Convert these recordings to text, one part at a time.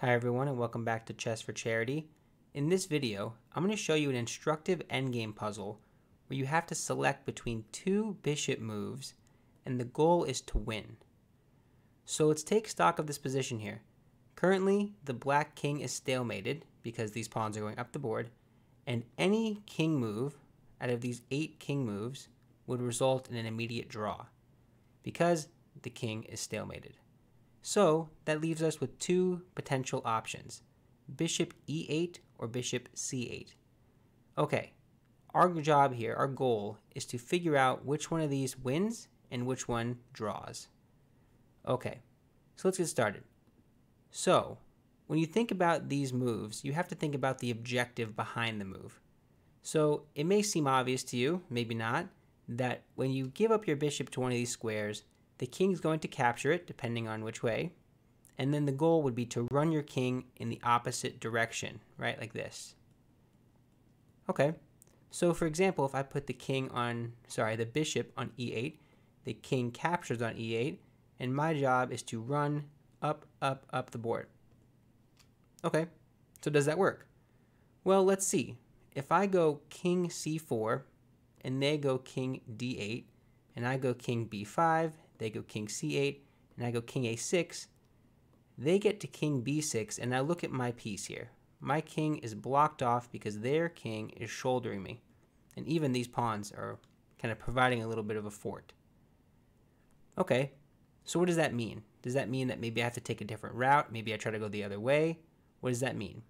Hi everyone and welcome back to Chess for Charity. In this video, I'm going to show you an instructive endgame puzzle where you have to select between two bishop moves and the goal is to win. So let's take stock of this position here. Currently, the black king is stalemated because these pawns are going up the board, and any king move out of these 8 king moves would result in an immediate draw because the king is stalemated. So that leaves us with two potential options, bishop e8 or bishop c8. Okay, our job here, our goal, is to figure out which one of these wins and which one draws. Okay, so let's get started. So, when you think about these moves, you have to think about the objective behind the move. So it may seem obvious to you, maybe not, that when you give up your bishop to one of these squares, the king is going to capture it, depending on which way, and then the goal would be to run your king in the opposite direction, right, like this. Okay, so for example, if I put the bishop on e8, the king captures on e8, and my job is to run up, up, up the board. Okay, so does that work? Well, let's see. If I go king c4, and they go king d8, and I go king b5, they go king c8, and I go king a6, they get to king b6, and now look at my piece here. My king is blocked off because their king is shouldering me. And even these pawns are kind of providing a little bit of a fort. Okay, so what does that mean? Does that mean that maybe I have to take a different route? Maybe I try to go the other way? What does that mean?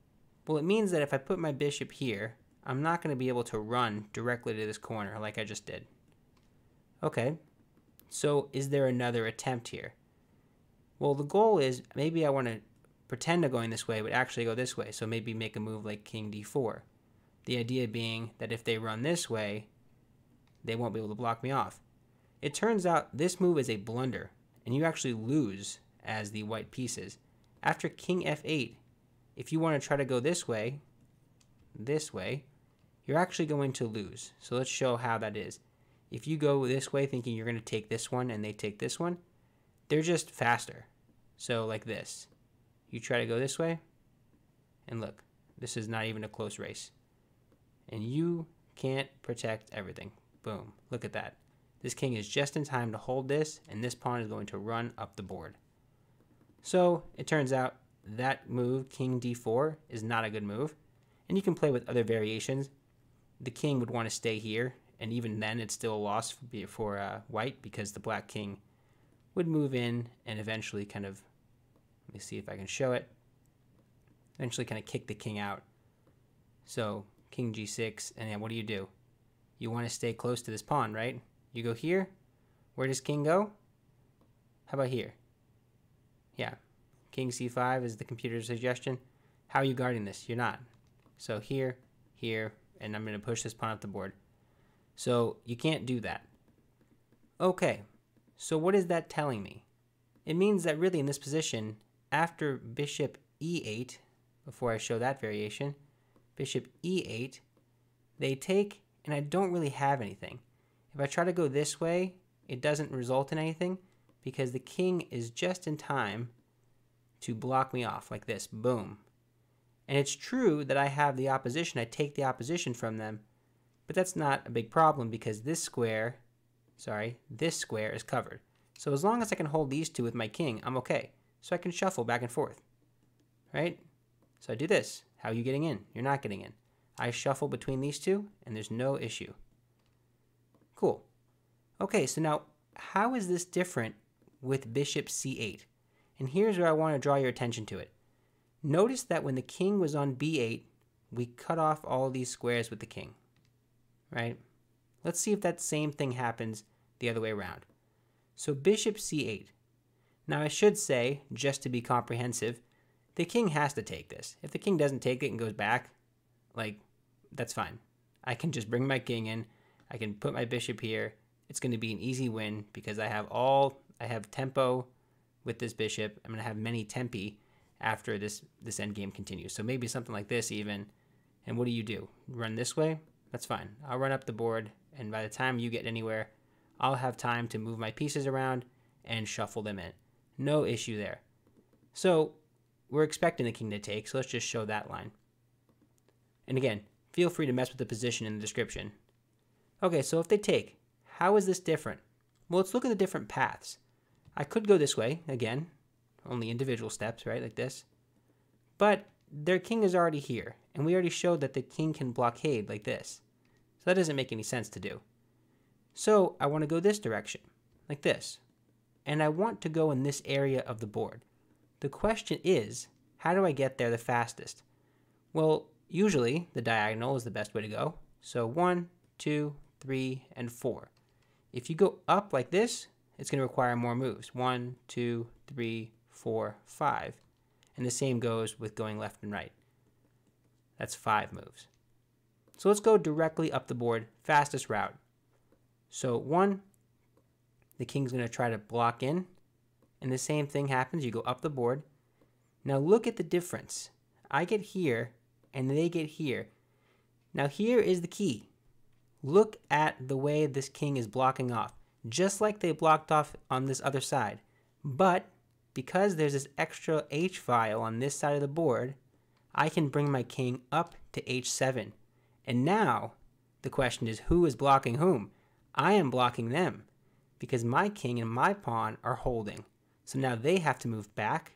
Well, it means that if I put my bishop here, I'm not going to be able to run directly to this corner like I just did. Okay, so is there another attempt here? Well, the goal is maybe I want to pretend I'm going this way, but actually go this way. So maybe make a move like king d4. The idea being that if they run this way, they won't be able to block me off. It turns out this move is a blunder, and you actually lose as the white pieces. After king f8, if you want to try to go this way, you're actually going to lose. So let's show how that is. If you go this way thinking you're going to take this one and they take this one, they're just faster. So like this. You try to go this way, and look, this is not even a close race. And you can't protect everything. Boom, look at that. This king is just in time to hold this, and this pawn is going to run up the board. So it turns out that move, king d4, is not a good move. And you can play with other variations. The king would want to stay here, and even then it's still a loss for white because the black king would move in and eventually kind of, let me see if I can show it, eventually kind of kick the king out. So king g6, and then what do? You want to stay close to this pawn, right? You go here. Where does king go? How about here? Yeah, king c5 is the computer's suggestion. How are you guarding this? You're not. So here, here, and I'm going to push this pawn up the board. So you can't do that. Okay, so what is that telling me? It means that really in this position, after bishop e8, before I show that variation, bishop e8, they take, and I don't really have anything. If I try to go this way, it doesn't result in anything because the king is just in time to block me off like this, boom. And it's true that I have the opposition, I take the opposition from them, but that's not a big problem because this square is covered. So as long as I can hold these two with my king, I'm okay. So I can shuffle back and forth, right? So I do this. How are you getting in? You're not getting in. I shuffle between these two, and there's no issue. Cool. Okay, so now how is this different with bishop c8? And here's where I want to draw your attention to it. Notice that when the king was on b8, we cut off all these squares with the king, right? Let's see if that same thing happens the other way around. So bishop c8. Now I should say, just to be comprehensive, the king has to take this. If the king doesn't take it and goes back, like, that's fine. I can just bring my king in. I can put my bishop here. It's going to be an easy win because I have tempo with this bishop. I'm going to have many tempi after this endgame continues. So maybe something like this even. And what do? Run this way? That's fine. I'll run up the board, and by the time you get anywhere, I'll have time to move my pieces around and shuffle them in. No issue there. So we're expecting the king to take, so let's just show that line. And again, feel free to mess with the position in the description. Okay, so if they take, how is this different? Well, let's look at the different paths. I could go this way, again, only individual steps, right, like this. But their king is already here, and we already showed that the king can blockade like this. So that doesn't make any sense to do. So I want to go this direction, like this. And I want to go in this area of the board. The question is, how do I get there the fastest? Well, usually the diagonal is the best way to go. So 1, 2, 3, and 4. If you go up like this, it's going to require more moves. 1, 2, 3, 4, 5. And the same goes with going left and right. That's 5 moves. So let's go directly up the board, fastest route. So 1, the king's going to try to block in. And the same thing happens. You go up the board. Now look at the difference. I get here and they get here. Now here is the key. Look at the way this king is blocking off, just like they blocked off on this other side. But because there's this extra H file on this side of the board, I can bring my king up to H7. And now the question is, who is blocking whom? I am blocking them because my king and my pawn are holding. So now they have to move back,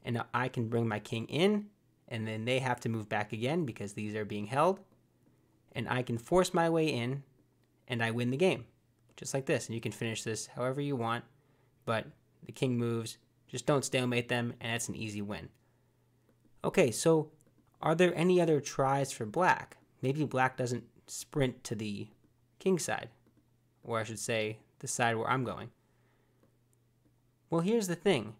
and now I can bring my king in, and then they have to move back again because these are being held. And I can force my way in, and I win the game. Just like this. And you can finish this however you want, but the king moves. Just don't stalemate them, and it's an easy win. Okay, so are there any other tries for black? Maybe black doesn't sprint to the king side, or I should say the side where I'm going. Well, here's the thing.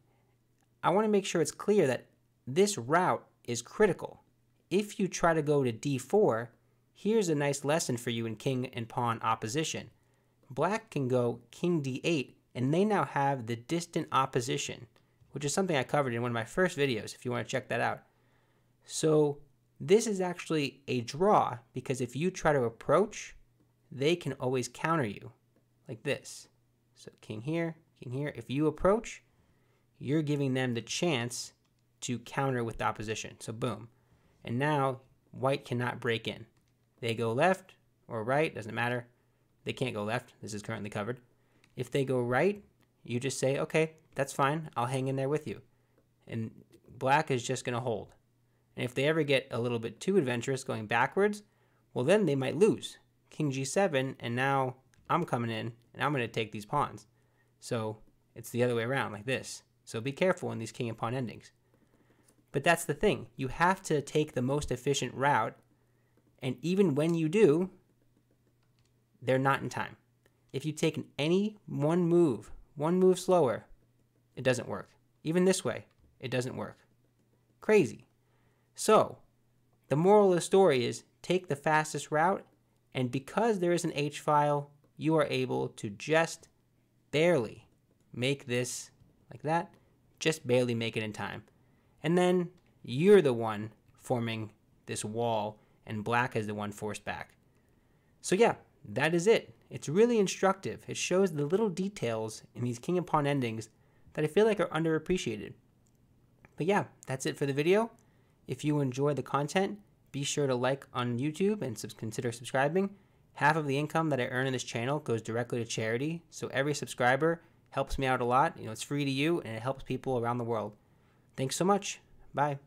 I want to make sure it's clear that this route is critical. If you try to go to d4, here's a nice lesson for you in king and pawn opposition. Black can go king d8, and they now have the distant opposition, which is something I covered in one of my first videos if you want to check that out. So this is actually a draw, because if you try to approach, they can always counter you, like this. So king here, king here. If you approach, you're giving them the chance to counter with the opposition. So boom. And now white cannot break in. They go left or right, doesn't matter. They can't go left. This is currently covered. If they go right, you just say, okay, that's fine. I'll hang in there with you. And black is just going to hold. And if they ever get a little bit too adventurous going backwards, well, then they might lose. King g7, and now I'm coming in, and I'm going to take these pawns. So it's the other way around, like this. So be careful in these king and pawn endings. But that's the thing. You have to take the most efficient route, and even when you do, they're not in time. If you take any one move slower, it doesn't work. Even this way, it doesn't work. Crazy. So, the moral of the story is take the fastest route, and because there is an H file, you are able to just barely make this like that, just barely make it in time. And then you're the one forming this wall, and black is the one forced back. So yeah, that is it. It's really instructive. It shows the little details in these king and pawn endings that I feel like are underappreciated. But yeah, that's it for the video. If you enjoy the content, be sure to like on YouTube and consider subscribing. Half of the income that I earn in this channel goes directly to charity, so every subscriber helps me out a lot. It's free to you, and it helps people around the world. Thanks so much. Bye.